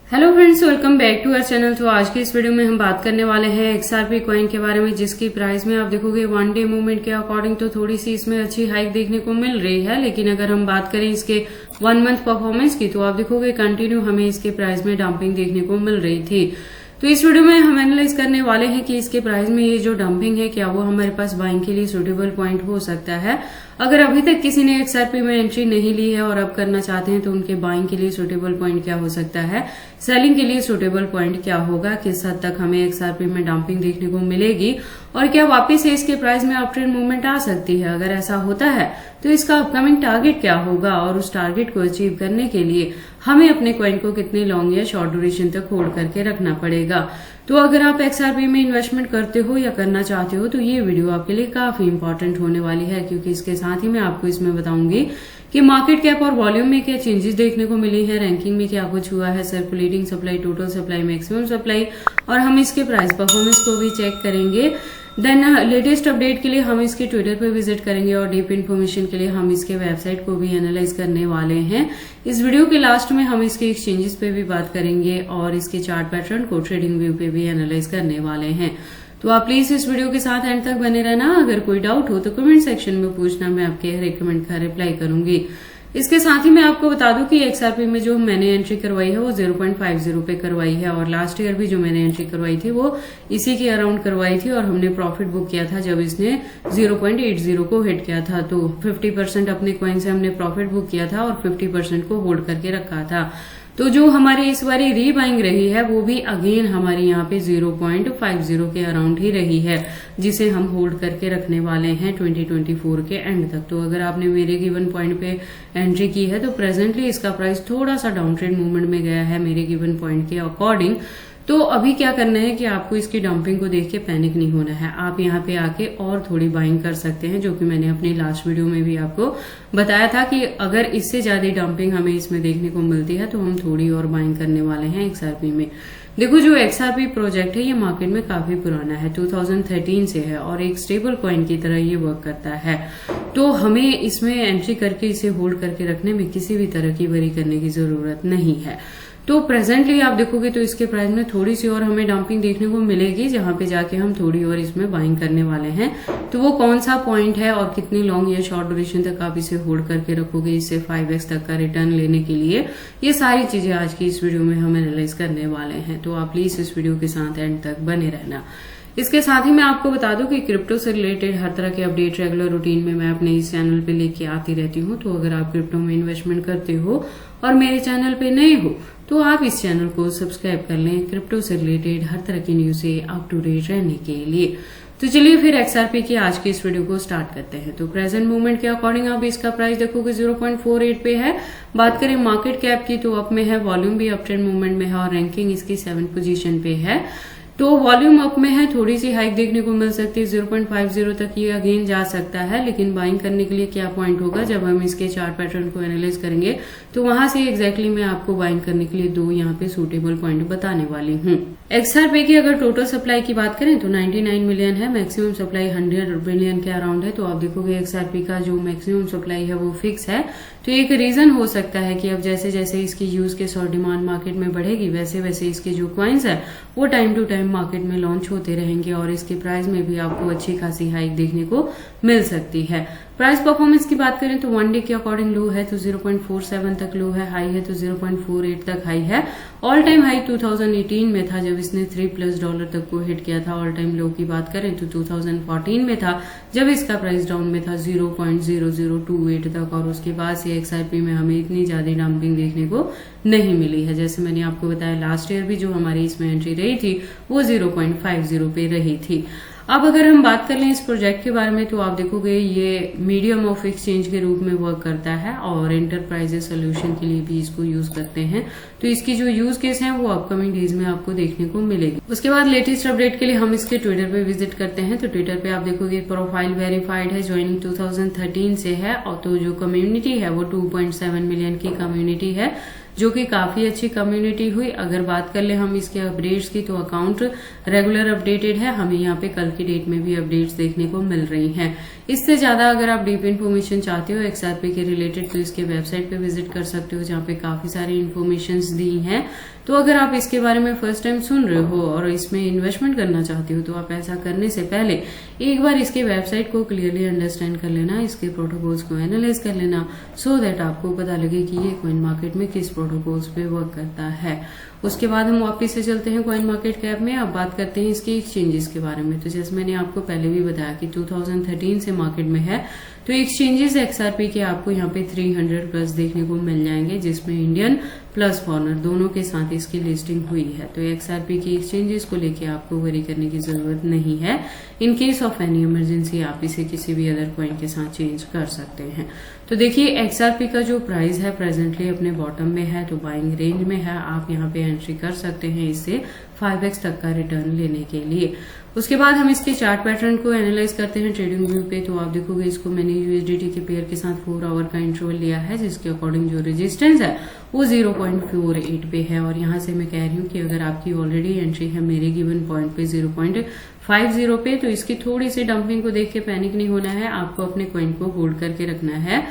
Hello friends, welcome back to our channel. तो आज की इस वीडियो में हम बात करने वाले हैं XRP कॉइन के बारे में, जिसकी प्राइस में आप देखोगे वन डे मूवमेंट के अकॉर्डिंग तो थोड़ी सी इसमें अच्छी हाइक देखने को मिल रही है। लेकिन अगर हम बात करें इसके 1 मंथ परफॉर्मेंस की तो आप देखोगे कंटिन्यू हमें इसके प्राइस में डंपिंग देखने को मिल रही थी। तो इस वीडियो में हम एनालाइज करने वाले हैं कि इसके प्राइस में ये जो डंपिंग है क्या वो हमारे पास बाइंग के लिए सुटेबल पॉइंट हो सकता है। अगर अभी तक किसी ने XRP में एंट्री नहीं ली है और अब करना चाहते हैं तो उनके बाइंग के लिए सुटेबल पॉइंट क्या हो सकता है, सेलिंग के लिए सुटेबल पॉइंट क्या होगा, किस हद तक हमें XRP में डंपिंग देखने को मिलेगी और क्या वापस से इसके प्राइस में अपट्रेंड मूवमेंट आ सकती है। अगर ऐसा होता है तो इसका अपकमिंग टारगेट क्या होगा और उस टारगेट को अचीव करने के लिए हमें अपने कॉइन को कितने लॉन्ग या शॉर्ट ड्यूरेशन तक होल्ड करके रखना पड़ेगा। तो अगर आप XRP में इन्वेस्टमेंट करते हो या करना चाहते हो तो ये वीडियो आपके लिए काफी इंपॉर्टेंट होने वाली है, क्योंकि इसके साथ ही मैं आपको इसमें बताऊंगी कि मार्केट कैप और वॉल्यूम में क्या चेंजेस देखने को मिली है, रैंकिंग में क्या कुछ हुआ है, circulating supply, total supply, maximum supply, और हम इसके प्राइस परफॉर्मेंस को भी चेक करेंगे। देन लेटेस्ट अपडेट के लिए हम इसके ट्विटर पे विजिट करेंगे और डीप इन्फॉर्मेशन के लिए हम इसके वेबसाइट को भी एनालाइज करने वाले हैं। इस वीडियो के लास्ट में हम इसके एक्सचेंजेस पे भी बात करेंगे और इसके चार्ट पैटर्न को ट्रेडिंग व्यू पे भी एनालाइज करने वाले हैं। तो आप प्लीज इस वीडियो के साथ एंड तक बने रहना। अगर कोई डाउट हो तो कमेंट सेक्शन में पूछना, मैं आपके हर एक कमेंट का रिप्लाई करूंगी। इसके साथ ही मैं आपको बता दूं कि XRP में जो मैंने एंट्री करवाई है वो 0.50 पे करवाई है और लास्ट ईयर भी जो मैंने एंट्री करवाई थी वो इसी के अराउंड करवाई थी और हमने प्रॉफिट बुक किया था जब इसने 0.80 को हिट किया था। तो 50% अपने कॉइन से हमने प्रॉफिट बुक किया था और 50% को होल्ड करके रखा था। तो जो हमारी इस बारी रीबाइंग रही है वो भी अगेन हमारे यहाँ पे 0.50 के अराउंड ही रही है, जिसे हम होल्ड करके रखने वाले हैं 2024 के एंड तक। तो अगर आपने मेरे गिवन पॉइंट पे एंट्री की है तो प्रेजेंटली इसका प्राइस थोड़ा सा डाउन ट्रेंड मूवमेंट में गया है मेरे गिवन पॉइंट के अकॉर्डिंग। तो अभी क्या करना है कि आपको इसकी डंपिंग को देख के पैनिक नहीं होना है। आप यहाँ पे आके और थोड़ी बाइंग कर सकते हैं, जो कि मैंने अपनी लास्ट वीडियो में भी आपको बताया था कि अगर इससे ज्यादा डंपिंग हमें इसमें देखने को मिलती है तो हम थोड़ी और बाइंग करने वाले हैं XRP में। देखो, जो XRP प्रोजेक्ट है ये मार्केट में काफी पुराना है, 2013 से है और एक स्टेबल कॉइन की तरह ये वर्क करता है। तो हमें इसमें एंट्री करके इसे होल्ड करके रखने में किसी भी तरह की वरी करने की जरूरत नहीं है। तो प्रेजेंटली आप देखोगे तो इसके प्राइस में थोड़ी सी और हमें डंपिंग देखने को मिलेगी, जहां पे जाके हम थोड़ी और इसमें बाइंग करने वाले हैं। तो वो कौन सा पॉइंट है और कितनी लॉन्ग या शॉर्ट ड्यूरेशन तक आप इसे होल्ड करके रखोगे इससे 5x तक का रिटर्न लेने के लिए, ये सारी चीजें आज की इस वीडियो में हम एनालाइज करने वाले हैं। तो आप प्लीज इस वीडियो के साथ एंड तक बने रहना। इसके साथ ही मैं आपको बता दूं कि क्रिप्टो से रिलेटेड हर तरह के अपडेट रेगुलर रूटीन में मैं अपने इस चैनल पे लेके आती रहती हूँ। तो अगर आप क्रिप्टो में इन्वेस्टमेंट करते हो और मेरे चैनल पे नए हो तो आप इस चैनल को सब्सक्राइब कर लें क्रिप्टो से रिलेटेड हर तरह की न्यूज से अप टू डेट रहने के लिए। तो चलिए फिर XRP की आज की इस वीडियो को स्टार्ट करते हैं। तो प्रेजेंट मूवमेंट के अकॉर्डिंग आप इसका प्राइस देखोगे 0.48 पे है। बात करें मार्केट कैप की तो अप में है, वॉल्यूम भी अप ट्रेंड मूवमेंट में है और रैंकिंग इसकी 7th पोजीशन पे है। तो वॉल्यूम अप में है, थोड़ी सी हाइक देखने को मिल सकती है, 0.50 तक ये अगेन जा सकता है। लेकिन बाइंग करने के लिए क्या पॉइंट होगा, जब हम इसके चार्ट पैटर्न को एनालाइज करेंगे तो वहां से एग्जैक्टली मैं आपको बाइंग करने के लिए दो यहाँ पे सूटेबल पॉइंट बताने वाली हूँ। XRP की अगर टोटल सप्लाई की बात करें तो 99 मिलियन है, मैक्सिमम सप्लाई 100 बिलियन के अराउंड है। तो आप देखोगे XRP का जो मैक्सिमम सप्लाई है वो फिक्स है। तो एक रीजन हो सकता है कि अब जैसे जैसे इसकी यूज के और डिमांड मार्केट में बढ़ेगी वैसे वैसे इसके जो कॉइन्स है वो टाइम टू टाइम मार्केट में लॉन्च होते रहेंगे और इसके प्राइस में भी आपको अच्छी खासी हाइक देखने को मिल सकती है। प्राइस परफॉर्मेंस की बात करें तो वन डे के अकॉर्डिंग लो है तो 0.47 तक लो है, हाई है तो 0.48 तक हाई है। ऑल टाइम हाई 2018 में था जब इसने $3+ तक को हिट किया था। ऑल टाइम लो की बात करें तो 2014 में था जब इसका प्राइस डाउन में था 0.0028 तक और उसके बाद से XRP में हमें इतनी ज्यादा डंपिंग देखने को नहीं मिली है। जैसे मैंने आपको बताया लास्ट ईयर भी जो हमारी इसमें एंट्री रही थी वो 0.50 पे रही थी। अब अगर हम बात कर लें इस प्रोजेक्ट के बारे में तो आप देखोगे ये मीडियम ऑफ एक्सचेंज के रूप में वर्क करता है और एंटरप्राइजेस सोल्यूशन के लिए भी इसको यूज करते हैं। तो इसकी जो यूज केस है वो अपकमिंग डेज में आपको देखने को मिलेगी। उसके बाद लेटेस्ट अपडेट के लिए हम इसके ट्विटर पे विजिट करते हैं। तो ट्विटर पे आप देखोगे प्रोफाइल वेरीफाइड है, ज्वाइनिंग 2013 से है और तो जो कम्युनिटी है वो 2.7 मिलियन की कम्युनिटी है, जो कि काफी अच्छी कम्युनिटी हुई। अगर बात कर ले हम इसके अपडेट्स की तो अकाउंट रेगुलर अपडेटेड है, हमें यहाँ पे कल की डेट में भी अपडेट्स देखने को मिल रही हैं। इससे ज्यादा अगर आप डीप इन्फॉर्मेशन चाहते हो XRP के रिलेटेड तो इसके वेबसाइट पे विजिट कर सकते हो, जहाँ पे काफी सारी इन्फॉर्मेशन दी हैं तो अगर आप इसके बारे में फर्स्ट टाइम सुन रहे हो और इसमें इन्वेस्टमेंट करना चाहते हो तो आप ऐसा करने से पहले एक बार इसके वेबसाइट को क्लियरली अंडरस्टैंड कर लेना, इसके प्रोटोकॉल्स को एनालाइज कर लेना, सो दैट आपको पता लगे कि ये कॉइन मार्केट में किस प्रोटोकॉल्स पे वर्क करता है। उसके बाद हम वापिस से चलते हैं कॉइन मार्केट कैप में। अब बात करते हैं इसके एक्सचेंजेस के बारे में। तो जैसे मैंने आपको पहले भी बताया कि 2013 से मार्केट में है, तो एक्सचेंजेस XRP के आपको यहाँ पे 300 प्लस देखने को मिल जाएंगे, जिसमें इंडियन प्लस फॉरेनर दोनों के साथ इसकी लिस्टिंग हुई है। तो XRP की एक्सचेंजेस को लेके आपको वरी करने की जरूरत नहीं है। In case of any emergency आप इसे किसी भी अदर कॉइन के साथ चेंज कर सकते हैं। तो देखिए XRP का जो प्राइस है प्रेजेंटली अपने बॉटम में है, तो बाइंग रेंज में है। आप यहाँ पे एंट्री कर सकते हैं इससे 5x तक का रिटर्न लेने के लिए। उसके बाद हम इसके चार्ट पैटर्न को एनालाइज करते हैं ट्रेडिंग व्यू पे। तो आप देखोगे इसको मैंने USDT के पेयर के साथ 4 आवर का इंटरवल लिया है, जिसके अकॉर्डिंग जो रेजिस्टेंस है वो 0.48 पे है। और यहाँ से मैं कह रही हूँ कि अगर आपकी ऑलरेडी एंट्री है मेरे गिवन पॉइंट पे 0.50 पे, तो इसकी थोड़ी सी डंपिंग को देख के पैनिक नहीं होना है, आपको अपने कॉइन को होल्ड करके रखना है।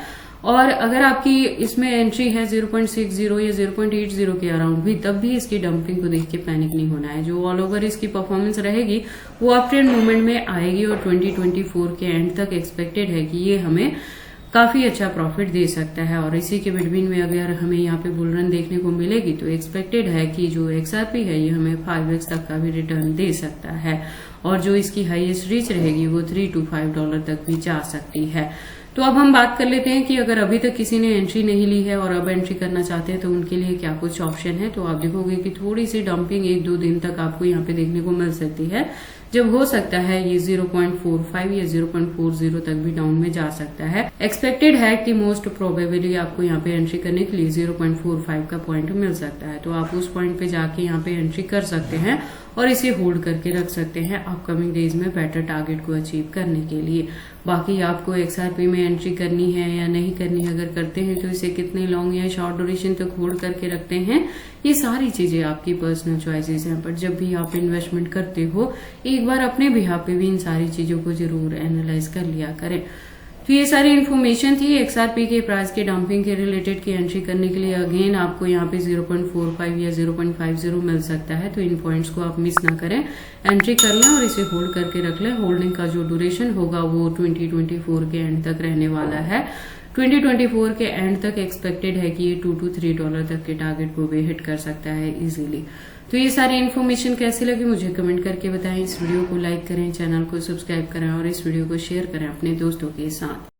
और अगर आपकी इसमें एंट्री है 0.60 या 0.80 के अराउंड भी, तब भी इसकी डंपिंग को देख के पैनिक नहीं होना है। जो ऑल ओवर इसकी परफॉर्मेंस रहेगी वो अप ट्रेंड मूवमेंट में आएगी और 2024 के एंड तक एक्सपेक्टेड है कि ये हमें काफी अच्छा प्रॉफिट दे सकता है। और इसी के बिटवीन में अगर हमें यहाँ पे बुल रन देखने को मिलेगी तो एक्सपेक्टेड है कि जो XRP है ये हमें 5x तक का भी रिटर्न दे सकता है। और जो इसकी हाईएस्ट रीच रहेगी वो $3 to $5 तक भी जा सकती है। तो अब हम बात कर लेते हैं कि अगर अभी तक किसी ने एंट्री नहीं ली है और अब एंट्री करना चाहते हैं तो उनके लिए क्या कुछ ऑप्शन है। तो आप देखोगे कि थोड़ी सी डंपिंग 1-2 दिन तक आपको यहाँ पे देखने को मिल सकती है, जब हो सकता है ये 0.45 या 0.40 तक भी डाउन में जा सकता है। एक्सपेक्टेड है कि मोस्ट प्रोबेबली आपको यहाँ पे एंट्री करने के लिए 0.45 का पॉइंट मिल सकता है। तो आप उस पॉइंट पे जाके यहाँ पे एंट्री कर सकते हैं और इसे होल्ड करके रख सकते हैं अपकमिंग डेज में बेटर टारगेट को अचीव करने के लिए। बाकी आपको XRP में एंट्री करनी है या नहीं करनी है, अगर करते हैं तो इसे कितने लॉन्ग या शॉर्ट ड्यूरेशन तक होल्ड करके रखते हैं, ये सारी चीजें आपकी पर्सनल चॉइसेस हैं। पर जब भी आप इन्वेस्टमेंट करते हो एक बार अपने बिहाफ पे भी इन सारी चीजों को जरूर एनालाइज कर लिया करें। तो ये सारी इन्फॉर्मेशन थी XRP के प्राइस के डंपिंग के रिलेटेड की एंट्री करने के लिए। अगेन आपको यहाँ पे 0.45 या 0.50 मिल सकता है, तो इन पॉइंट्स को आप मिस ना करें, एंट्री कर लें और इसे होल्ड करके रख लें। होल्डिंग का जो ड्यूरेशन होगा वो 2024 के एंड तक रहने वाला है। 2024 के एंड तक एक्सपेक्टेड है कि ये $2 to $3 तक के टारगेट को भी हिट कर सकता है इजीली। तो ये सारी इन्फॉर्मेशन कैसी लगी मुझे कमेंट करके बताएं। इस वीडियो को लाइक करें, चैनल को सब्सक्राइब करें और इस वीडियो को शेयर करें अपने दोस्तों के साथ।